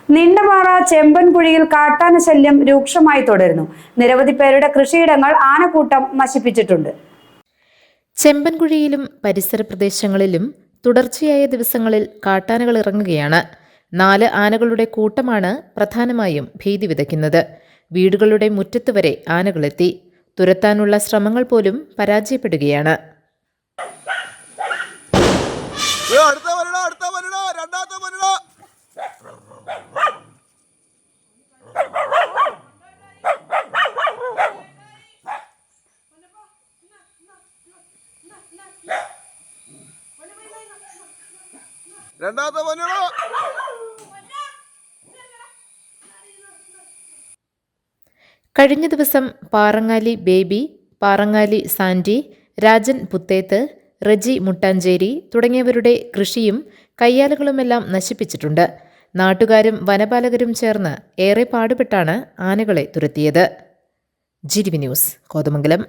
നിണ്ടപാറ ചെമ്പൻകുഴിയിൽ കാട്ടാന ശല്യം രൂക്ഷമായി തുടരുന്നു. നിരവധി പേരുടെ കൃഷിയിടങ്ങൾ ആനക്കൂട്ടം നശിപ്പിച്ചിട്ടുണ്ട്. ചെമ്പൻകുഴിയിലും പരിസര പ്രദേശങ്ങളിലും തുടർച്ചയായ ദിവസങ്ങളിൽ കാട്ടാനകൾ ഇറങ്ങുകയാണ്. 4 ആനകളുടെ കൂട്ടമാണ് പ്രധാനമായും ഭീതി വിതയ്ക്കുന്നത്. വീടുകളുടെ മുറ്റത്ത് വരെ ആനകളെത്തി. തുരത്താനുള്ള ശ്രമങ്ങൾ പോലും പരാജയപ്പെടുകയാണ്. കഴിഞ്ഞ ദിവസം പാറങ്ങാലി ബേബി, പാറങ്ങാലി സാൻഡി, രാജൻ പുത്തേത്ത്, റെജി മുട്ടാഞ്ചേരി തുടങ്ങിയവരുടെ കൃഷിയും കയ്യാലകളുമെല്ലാം നശിപ്പിച്ചിട്ടുണ്ട്. നാട്ടുകാരും വനപാലകരും ചേർന്ന് ഏറെ പാടുപെട്ടാണ് ആനകളെ തുരത്തിയത്. GTV news, Kothamangalam.